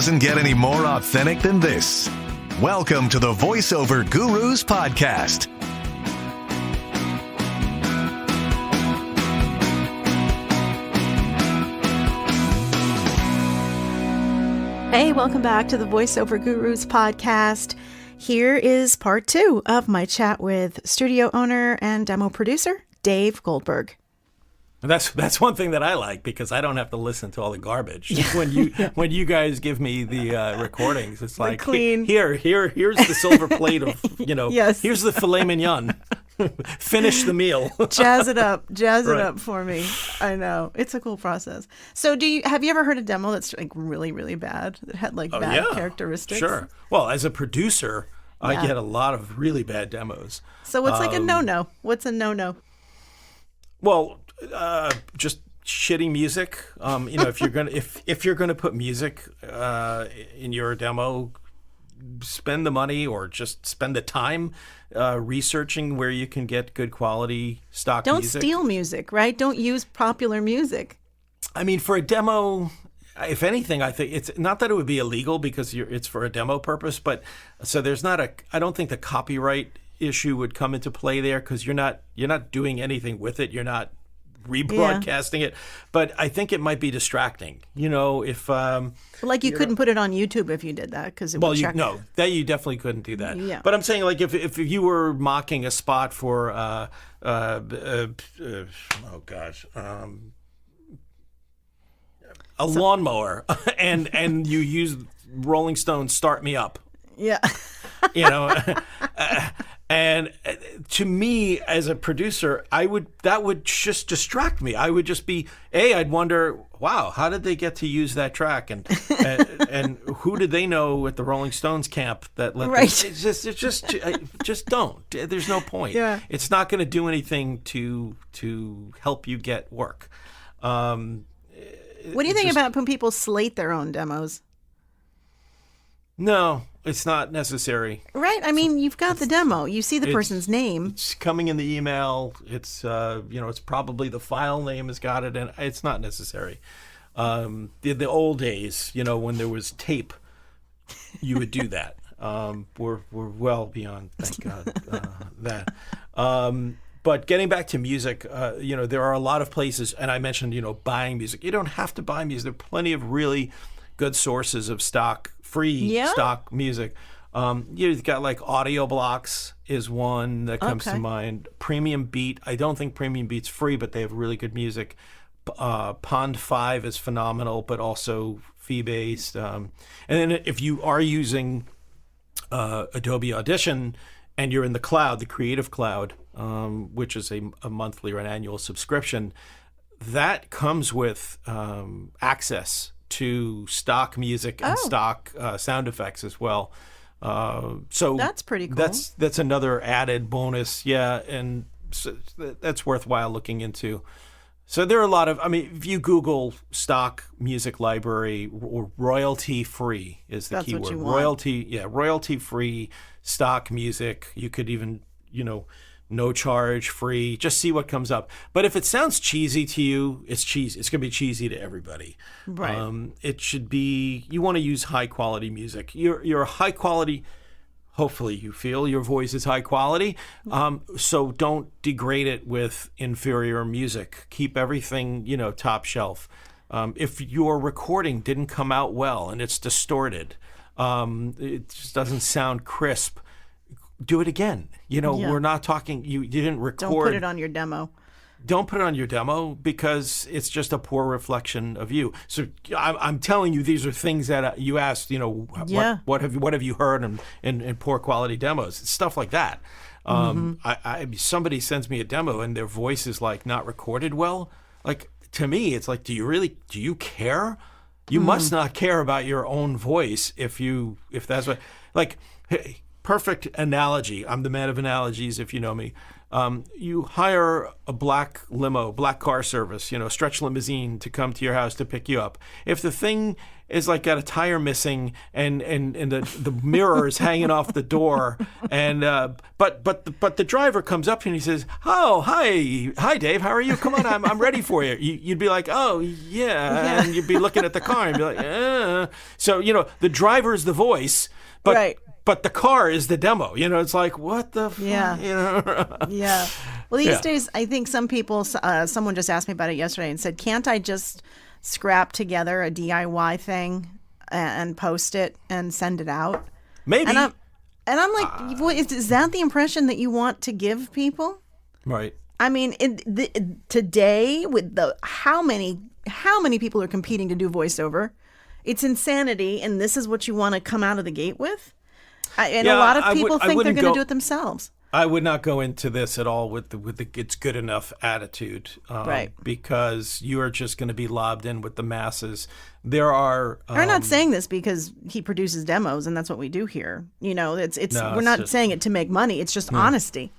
doesn't get any more authentic than this. Welcome to the Voiceover Gurus podcast. Hey, welcome back to the Voiceover Gurus podcast. Here is part 2 of my chat with studio owner and demo producer, Dave Goldberg. That's one thing that I like, because I don't have to listen to all the garbage. When you guys give me the recordings, it's like clean. Here's the silver plate of Yes. Here's the filet mignon. Finish the meal. Jazz it up Right. up for me. I know, it's a cool process. So, have you ever heard a demo that's like really, really bad, that had like bad characteristics? Sure. Well, as a producer, I get a lot of really bad demos. So what's like a no-no? What's a no-no? Well, just shitty music. If you're gonna put music in your demo, spend the money or just spend the time researching where you can get good quality stock music. Don't steal music, right? Don't use popular music. I mean, for a demo, if anything, I think it's not that it would be illegal, because it's for a demo purpose, but so there's not I don't think the copyright issue would come into play there, because you're not doing anything with it. You're not rebroadcasting it, but I think it might be distracting. If Like you couldn't put it on YouTube if you did that, because it would check. No, that you definitely couldn't do that. Yeah. But I'm saying, like, if you were mocking a spot for a lawnmower, and you use Rolling Stone's "Start Me Up," Yeah. And to me, as a producer, that would just distract me. I would just be I'd wonder, wow, how did they get to use that track, and who did they know at the Rolling Stones camp that let Right. them, just don't. There's no point. Yeah. It's not going to do anything to help you get work. What do you think about when people slate their own demos? No, it's not necessary. Right. I mean, you've got the demo. You see the person's name. It's coming in the email. It's it's probably the file name has got it, and it's not necessary. The old days, when there was tape, you would do that. We're well beyond, thank God, that. But getting back to music, there are a lot of places, and I mentioned, buying music. You don't have to buy music. There are plenty of really good sources of free stock music. You've got like Audio Blocks is one that comes to mind. Premium Beat. I don't think Premium Beat's free, but they have really good music. Pond 5 is phenomenal, but also fee-based. And then if you are using Adobe Audition and you're in the cloud, the Creative Cloud, which is a monthly or an annual subscription, that comes with access to stock music and stock sound effects as well. So that's pretty cool. That's another added bonus, and so that's worthwhile looking into. So there are a lot of, if you Google stock music library, or royalty free is the keyword. What you want. Royalty free stock music. You could even, no charge, free, just see what comes up. But if it sounds cheesy to you, it's cheesy. It's going to be cheesy to everybody. Right. It should be, you want to use high quality music. You're a high quality, hopefully you feel your voice is high quality. So don't degrade it with inferior music. Keep everything, top shelf. If your recording didn't come out well and it's distorted, it just doesn't sound crisp, do it again. We're not talking, you didn't record. Don't put it on your demo. Don't put it on your demo, because it's just a poor reflection of you. So I'm telling you, these are things that you asked, what have you heard in poor quality demos? It's stuff like that. Somebody sends me a demo and their voice is like not recorded well. Like, to me, it's like, do you care? You must not care about your own voice if that's what, like, hey, perfect analogy. I'm the man of analogies, if you know me. You hire a black car service, stretch limousine to come to your house to pick you up. If the thing is like got a tire missing and the mirror is hanging off the door, and but the driver comes up and he says, "Oh, hi Dave, how are you? Come on, I'm ready for you." You'd be like, "Oh yeah," and you'd be looking at the car and be like, So the driver is the voice, but. Right. But the car is the demo. It's like, what the fuck? Yeah. Yeah. Well, these days, I think some people, someone just asked me about it yesterday and said, can't I just scrap together a DIY thing and post it and send it out? Maybe. And I'm like, is that the impression that you want to give people? Right. I mean, today, with how many people are competing to do voiceover, it's insanity, and this is what you want to come out of the gate with? A lot of people think they're going to do it themselves. I would not go into this at all with the it's good enough attitude, right? Because you are just going to be lobbed in with the masses. There are. I'm not saying this because he produces demos and that's what we do here. We're not saying it to make money. It's just honesty.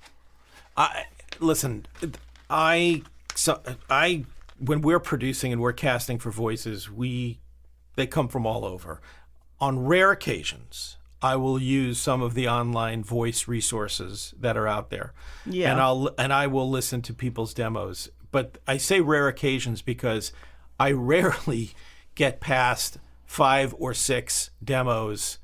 Listen, when we're producing and we're casting for voices, they come from all over. On rare occasions, I will use some of the online voice resources that are out there. Yeah. And I will listen to people's demos. But I say rare occasions because I rarely get past 5 or 6 demos.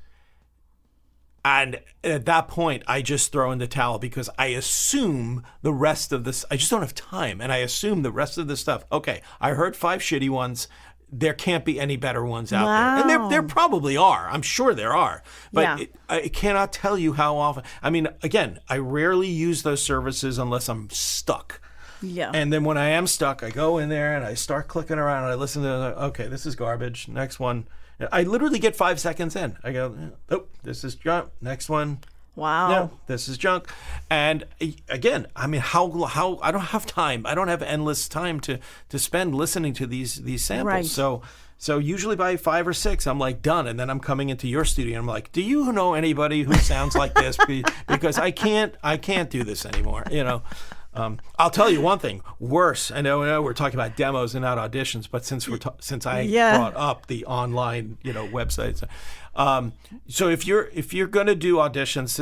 And at that point, I just throw in the towel because I assume the rest of this, I just don't have time. And I assume the rest of the stuff, okay, I heard 5 shitty ones. There can't be any better ones out there. And there probably are. I'm sure there are. But I cannot tell you how often. I mean, again, I rarely use those services unless I'm stuck. Yeah. And then when I am stuck, I go in there and I start clicking around and I listen to, okay, this is garbage. Next one. I literally get 5 seconds in. I go, oh, this is junk. Next one. Wow. No, this is junk. And again, I mean, how I don't have time. I don't have endless time to spend listening to these samples. Right. So usually by 5 or 6, I'm like done. And then I'm coming into your studio and I'm like, do you know anybody who sounds like this? Because I can't do this anymore. I'll tell you one thing worse. I know we're talking about demos and not auditions, but since I brought up the online, websites. So if you're going to do auditions,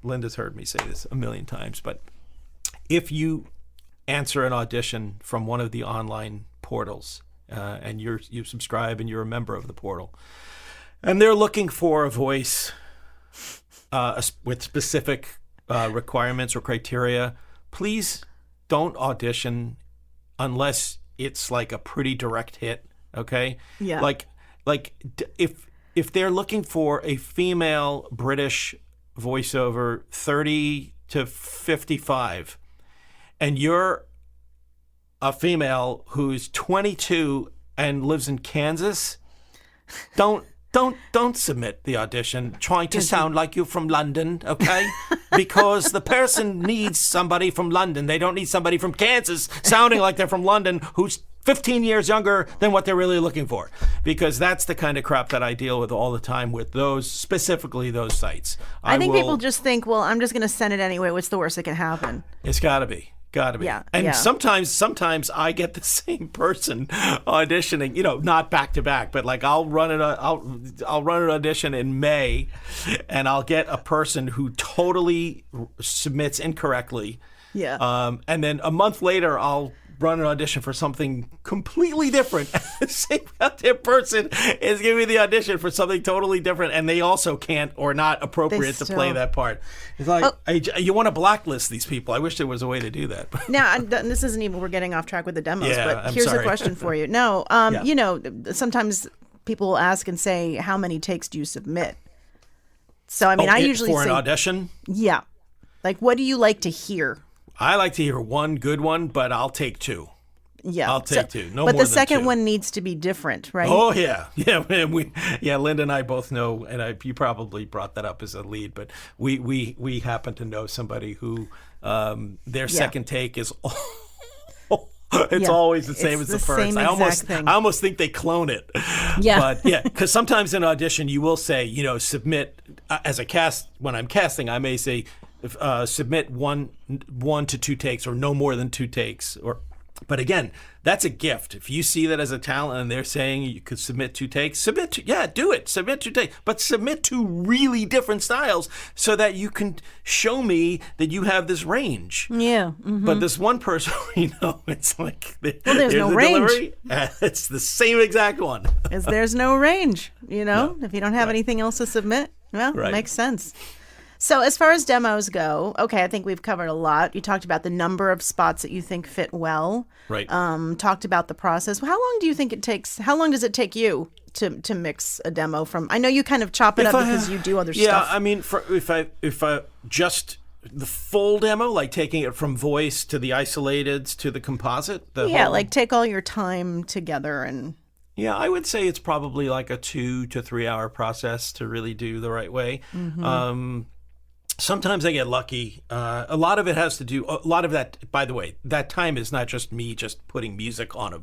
Linda's heard me say this a million times, but if you answer an audition from one of the online portals, and you subscribe and you're a member of the portal, and they're looking for a voice with specific requirements or criteria, please don't audition unless it's like a pretty direct hit. Okay. Yeah. Like if they're looking for a female British voiceover 30 to 55, and you're a female who's 22 and lives in Kansas, don't submit the audition trying to sound like you're from London, okay? Because the person needs somebody from London. They don't need somebody from Kansas sounding like they're from London who's 15 years younger than what they're really looking for. Because that's the kind of crap that I deal with all the time with specifically those sites. I think people just think, well, I'm just going to send it anyway. What's the worst that can happen? It's got to be. Gotta be. Yeah, and sometimes I get the same person auditioning, not back to back, but like I'll run an audition in May and I'll get a person who totally submits incorrectly. Yeah. And then a month later I'll run an audition for something completely different. The same goddamn person is giving me the audition for something totally different, and they also can't or not appropriate to play that part. It's like, you want to blacklist these people. I wish there was a way to do that. Now, this isn't even, we're getting off track with the demos, but here's sorry. a question for you. No, sometimes people will ask and say, how many takes do you submit? So, I mean, I usually for say, an audition? Yeah. Like, what do you like to hear? I like to hear one good one, but I'll take 2. Yeah, I'll take 2. No more than 2. But the second one needs to be different, right? Oh yeah. Linda and I both know, and you probably brought that up as a lead, but we happen to know somebody who their second take is. It's always the same as the first. I almost think they clone it. Yeah. But because sometimes in audition you will say, submit as a cast. When I'm casting, I may say, submit one to two takes or no more than two takes. But again, that's a gift. If you see that as a talent and they're saying you could submit two takes, do it. Submit two takes, but submit two really different styles so that you can show me that you have this range. Yeah. Mm-hmm. But this one person, it's like there's no range. Delivery, it's the same exact one. There's no range. If you don't have anything else to submit, well, it makes sense. So as far as demos go, okay, I think we've covered a lot. You talked about the number of spots that you think fit well. Right. Talked about the process. How long do you think it takes? How long does it take you to mix a demo from? I know you kind of chop it up because you do other stuff. Yeah, I mean, if I just the full demo, like taking it from voice to the isolateds to the composite. Like take all your time together and. Yeah, I would say it's probably like a 2 to 3 hour process to really do the right way. Mm-hmm. Sometimes I get lucky. A lot of it has to do. A lot of that, by the way, that time is not just me just putting music on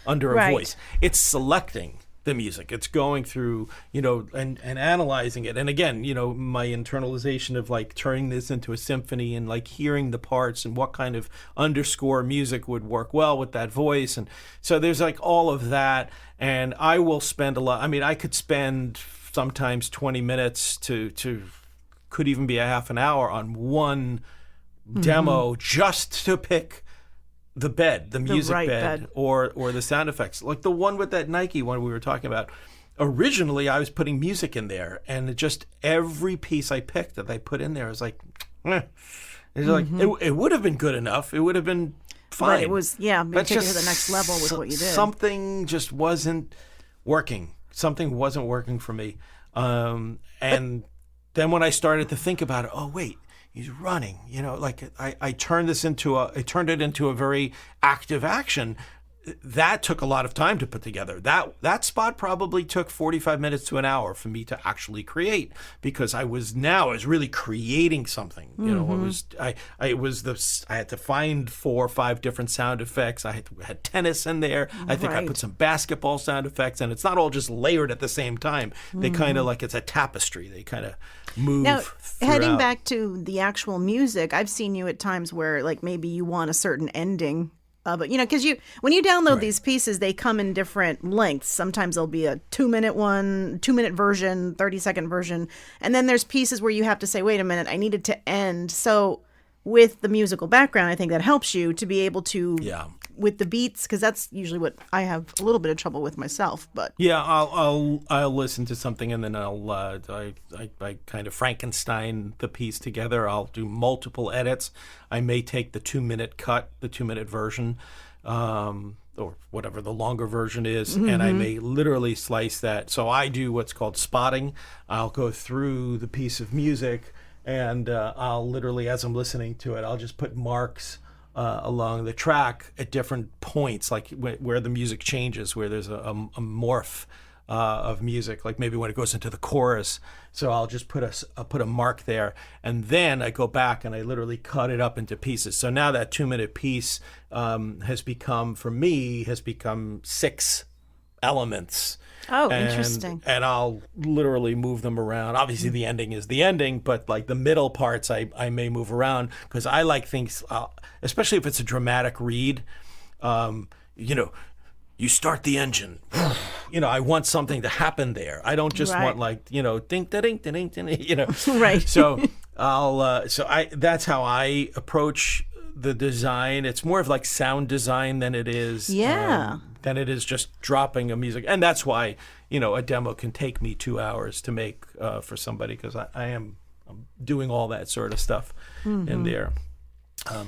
under a voice. It's selecting the music. It's going through, and analyzing it. And again, my internalization of like turning this into a symphony and like hearing the parts and what kind of underscore music would work well with that voice. And so there's like all of that. And I will spend a lot. I mean, I could spend sometimes 20 minutes to could even be a half an hour on one demo just to pick the music bed. Or the sound effects. Like the one with that Nike one we were talking about. Originally, I was putting music in there, and just every piece I picked that I put in there was like, It's like it would have been good enough. It would have been fine. But it was, take it to the next level with what you did. Something just wasn't working. Something wasn't working for me. And then when I started to think about it, oh wait, he's running. I turned it into a very active action. That took a lot of time to put together. That spot probably took 45 minutes to an hour for me to actually create, because I was really creating something. I had to find 4 or 5 different sound effects. I had tennis in there. I think I put some basketball sound effects, and it's not all just layered at the same time. They kind of like it's a tapestry. They kind of move. Now, throughout. Heading back to the actual music, I've seen you at times where like maybe you want a certain ending. But because when you download these pieces, they come in different lengths. Sometimes there'll be a 2-minute one, 2-minute version, 30-second version, and then there's pieces where you have to say, "Wait a minute, I needed to end." So, with the musical background, I think that helps you to be able to, with the beats, because that's usually what I have a little bit of trouble with myself. But I'll listen to something, and then I kind of Frankenstein the piece together. I'll do multiple edits. I may take the 2-minute cut, the 2-minute version, or whatever the longer version is, and I may literally slice that. So I do what's called spotting. I'll go through the piece of music, and I'll literally, as I'm listening to it, I'll just put marks along the track at different points, like where the music changes, where there's a morph of music, like maybe when it goes into the chorus. So I'll just put a mark there, and then I go back and I literally cut it up into pieces. So now that 2-minute piece has become 6 elements. Oh, interesting. And I'll literally move them around. Obviously, the ending is the ending, but like the middle parts, I may move around, because I like things, especially if it's a dramatic read. You start the engine. I want something to happen there. I don't just want like, ding da ding da ding ding. Right. So that's how I approach the design. It's more of like sound design than it is than it is just dropping a music. And that's why, a demo can take me 2 hours to make for somebody, because I'm doing all that sort of stuff in there.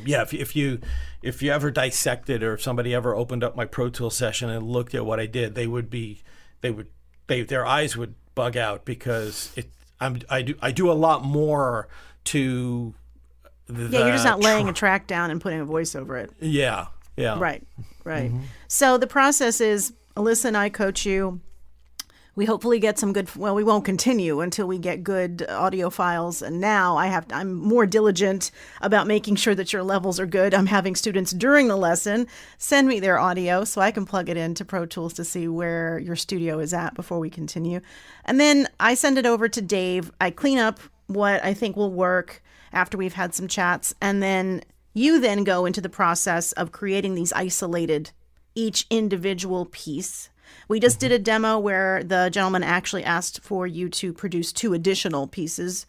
If you ever dissected, or if somebody ever opened up my Pro Tools session and looked at what I did, their eyes would bug out, because I do a lot more to you're just not laying a track down and putting a voice over it. Yeah. Right. So the process is Alyssa and I coach you. We hopefully get some good, we won't continue until we get good audio files. And now I'm more diligent about making sure that your levels are good. I'm having students during the lesson send me their audio so I can plug it into Pro Tools to see where your studio is at before we continue. And then I send it over to Dave. I clean up what I think will work after we've had some chats. And then you then go into the process of creating these isolated, each individual piece. We just did a demo where the gentleman actually asked for you to produce 2 additional pieces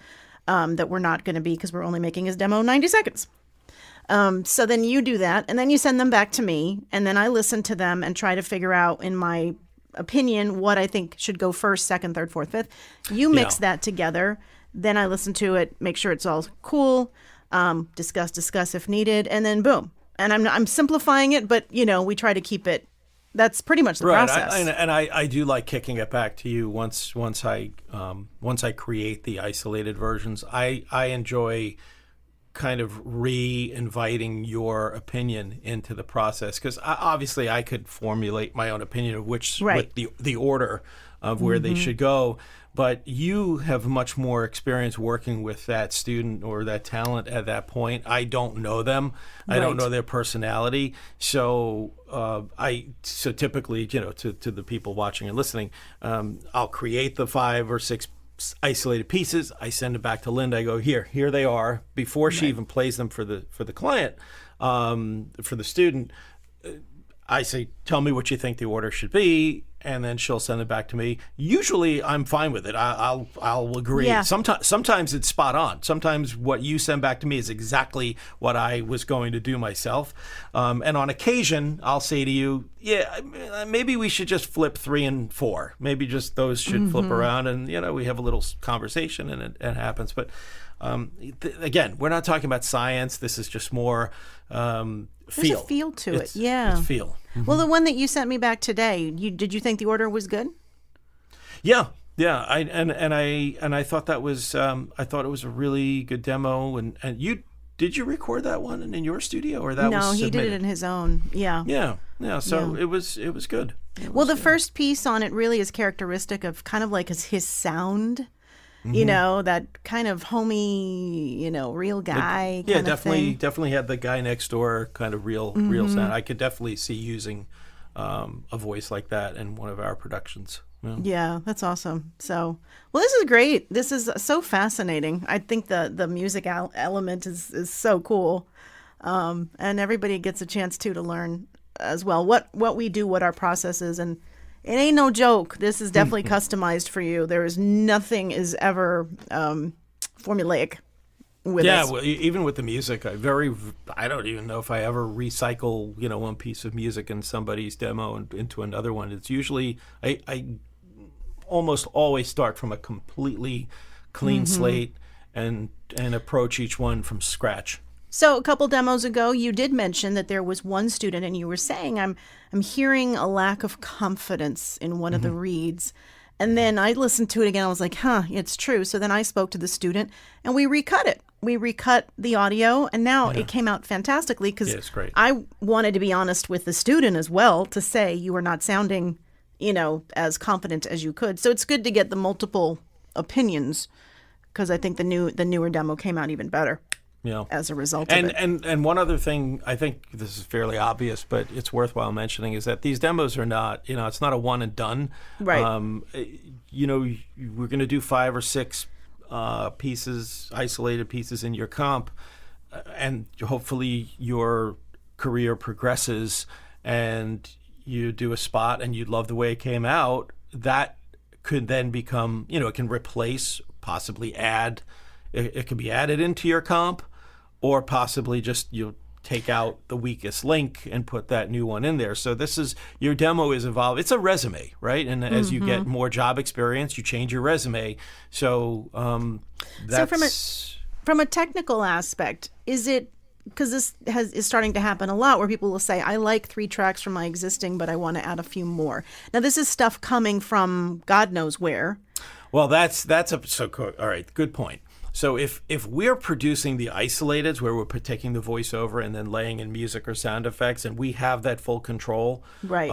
that we're not going to be, because we're only making his demo 90 seconds. So then you do that, and then you send them back to me, and then I listen to them and try to figure out, in my opinion, what I think should go first, second, third, fourth, fifth. You mix that together. Then I listen to it, make sure it's all cool, discuss if needed, and then boom. And I'm simplifying it, but we try to keep it. That's pretty much the process. I do like kicking it back to you once I create the isolated versions. I enjoy kind of re-inviting your opinion into the process, because obviously I could formulate my own opinion of which with the order of where they should go, but you have much more experience working with that student or that talent at that point. I don't know them. I don't know their personality. So typically, to the people watching and listening, I'll create the 5 or 6 isolated pieces. I send it back to Linda. I go, here they are, before she even plays them for the client, for the student. I say, tell me what you think the order should be, and then she'll send it back to me. Usually, I'm fine with it. I'll agree. Yeah. Sometimes it's spot on. Sometimes what you send back to me is exactly what I was going to do myself. And on occasion, I'll say to you, maybe we should just flip 3 and 4. Maybe just those should flip around, and we have a little conversation, and it happens. But again, we're not talking about science. This is just more feel. There's a feel to it. Yeah. It's feel. Mm-hmm. Well, the one that you sent me back today, did you think the order was good? Yeah. I thought that was I thought it was a really good demo. And did you record that one in your studio, or that was submitted? No, he did it in his own. Yeah. Yeah. So it was good. The first piece on it really is characteristic of kind of like his sound. That kind of homey, real guy. Yeah, kind of thing. Definitely had the guy next door kind of real sound. I could definitely see using a voice like that in one of our productions. Yeah, that's awesome. So, this is great. This is so fascinating. I think the music element is so cool, and everybody gets a chance to learn as well what we do, what our process is, and it ain't no joke. This is definitely customized for you. There is nothing is ever formulaic with this. Well, even with the music, I don't even know if I ever recycle, one piece of music in somebody's demo and into another one. It's usually, I almost always start from a completely clean slate and approach each one from scratch. So a couple demos ago, you did mention that there was one student, and you were saying, I'm hearing a lack of confidence in one of the reads. And then I listened to it again. I was like, it's true. So then I spoke to the student, and we recut it. We recut the audio, and now it came out fantastically, because I wanted to be honest with the student as well, to say you were not sounding, as confident as you could. So it's good to get the multiple opinions, because I think the newer demo came out even better. As a result of it. And one other thing, I think this is fairly obvious, but it's worthwhile mentioning, is that these demos are not, it's not a one and done. Right. We're going to do 5 or 6 pieces, isolated pieces in your comp, and hopefully your career progresses and you do a spot and you love the way it came out. That could then become, it can replace, possibly add, it can be added into your comp, or possibly just take out the weakest link and put that new one in there. So your demo is evolved. It's a resume, right? And as you get more job experience, you change your resume. So that's... From a technical aspect, is it, because this is starting to happen a lot, where people will say, I like 3 tracks from my existing, but I want to add a few more. Now, this is stuff coming from God knows where. Well, all right, good point. So if we're producing the isolateds, where we're taking the voiceover and then laying in music or sound effects, and we have that full control, right?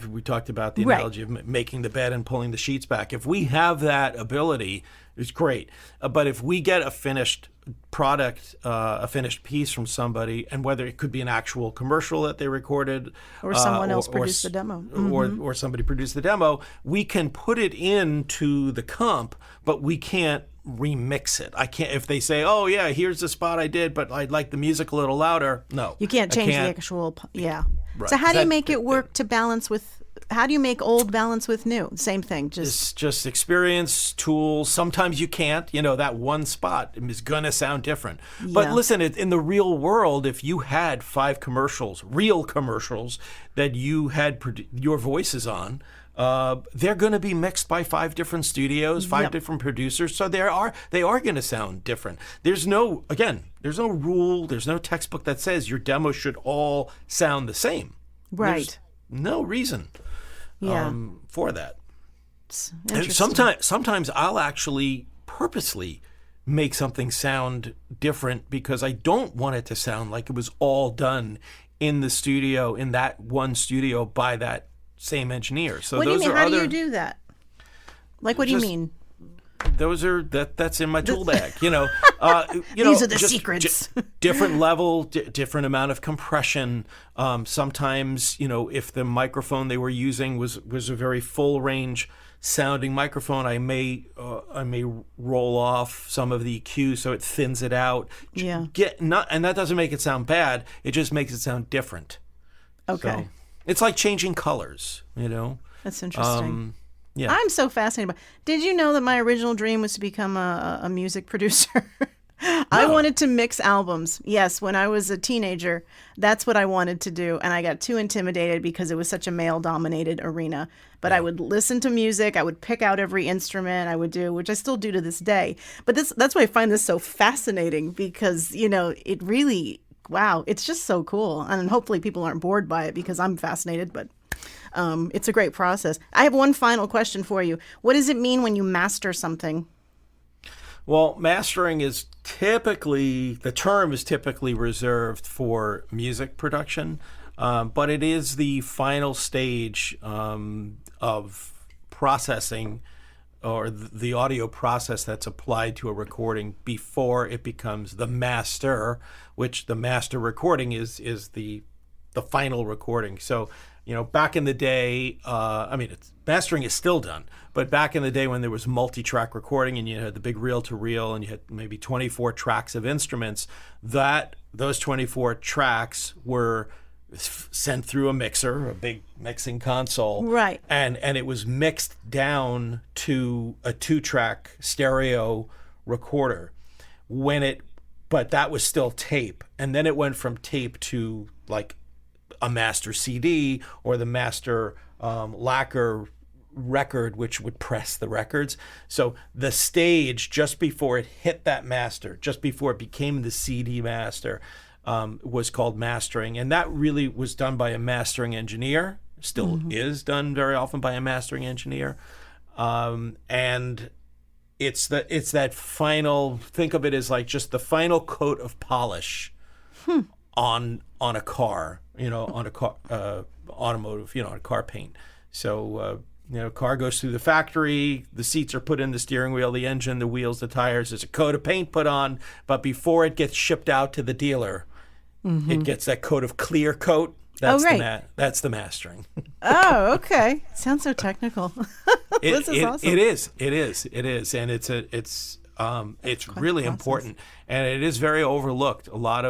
We talked about the analogy of making the bed and pulling the sheets back. If we have that ability, it's great. But if we get a finished product, a finished piece from somebody, and whether it could be an actual commercial that they recorded, or someone else produced the demo, or somebody produced the demo, we can put it into the comp, but we can't remix it. I can't, if they say, oh yeah, here's the spot I did, but I'd like the music a little louder. No. You can't change the actual, yeah. Right. So how do you make it work to balance with, how do you make old balance with new? Same thing. It's just experience, tools. Sometimes you can't. That one spot is going to sound different. Yeah. But listen, in the real world, if you had 5 commercials, real commercials, that you had your voices on, they're going to be mixed by 5 different studios, 5 different producers. So they are going to sound different. There's no rule, there's no textbook that says your demo should all sound the same. Right. There's no reason for that. And sometimes I'll actually purposely make something sound different because I don't want it to sound like it was all done in the studio, in that one studio by that same engineer. So what do you mean? How do you do that? Like, what do you mean? That's in my tool bag. These are the secrets. Different level, different amount of compression. Sometimes, if the microphone they were using was a very full range sounding microphone, I may roll off some of the EQ so it thins it out. Yeah. And that doesn't make it sound bad. It just makes it sound different. Okay. So, it's like changing colors. That's interesting. Yeah. I'm so fascinated by. Did you know that my original dream was to become a music producer? I wanted to mix albums. Yes, when I was a teenager, that's what I wanted to do. And I got too intimidated because it was such a male-dominated arena. But I would listen to music. I would pick out every instrument I would do, which I still do to this day. But that's why I find this so fascinating because, it really, wow, it's just so cool. And hopefully people aren't bored by it because I'm fascinated, but it's a great process. I have one final question for you. What does it mean when you master something? Well, mastering is the term is typically reserved for music production, but it is the final stage of processing or the audio process that's applied to a recording before it becomes the master, which the master recording is the final recording. So, back in the day, mastering is still done, but back in the day when there was multi-track recording and you had the big reel-to-reel and you had maybe 24 tracks of instruments, those 24 tracks were sent through a mixer, a big mixing console, right? And it was mixed down to a 2-track stereo recorder. But that was still tape, and then it went from tape to like a master CD or the master lacquer record, which would press the records. So the stage just before it hit that master, just before it became the CD master, was called mastering, and that really was done by a mastering engineer. Still is done very often by a mastering engineer, and it's that final. Think of it as like just the final coat of polish on a car. On a car, automotive, on a car paint. So, car goes through the factory, the seats are put in the steering wheel, the engine, the wheels, the tires, there's a coat of paint put on, but before it gets shipped out to the dealer, it gets that coat of clear coat. That's that's the mastering. Oh, okay. Sounds so technical. This is awesome. It is. And it's really important, and it is very overlooked. A lot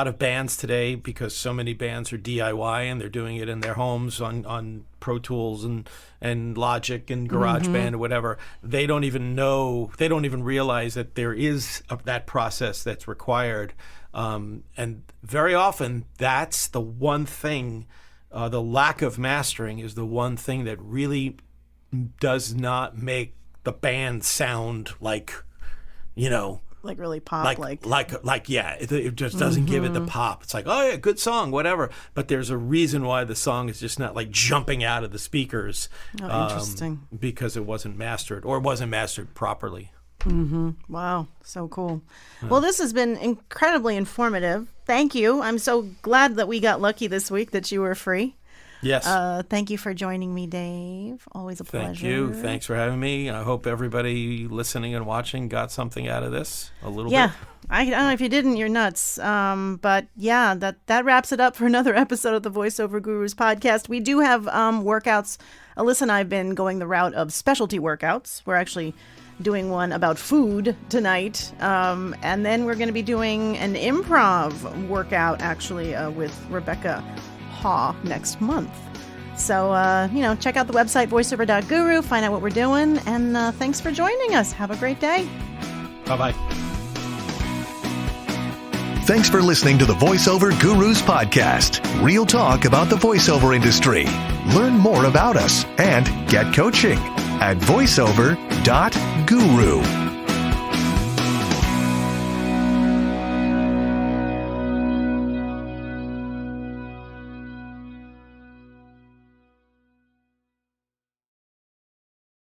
of bands today, because so many bands are DIY and they're doing it in their homes on Pro Tools and Logic and GarageBand or whatever, they don't even realize that there is that process that's required. And very often that's the one thing, the lack of mastering is the one thing that really does not make the band sound like, like really pop, it just doesn't give it the pop. It's like, oh yeah, good song, whatever. But there's a reason why the song is just not like jumping out of the speakers. Oh, interesting. Because it wasn't mastered or wasn't mastered properly. Wow, so cool. Well, this has been incredibly informative. Thank you. I'm so glad that we got lucky this week that you were free. Yes. Thank you for joining me, Dave. Always a pleasure. Thank you. Thanks for having me. I hope everybody listening and watching got something out of this a little bit. I don't know if you didn't, you're nuts. But yeah, that wraps it up for another episode of the Voiceover Gurus podcast. We do have workouts. Alyssa and I have been going the route of specialty workouts. We're actually doing one about food tonight. And then we're going to be doing an improv workout, actually, with Rebecca Haw next month. So, check out the website, voiceover.guru, find out what we're doing. And thanks for joining us. Have a great day. Bye-bye. Thanks for listening to the Voiceover Gurus podcast. Real talk about the voiceover industry. Learn more about us and get coaching at voiceover.guru.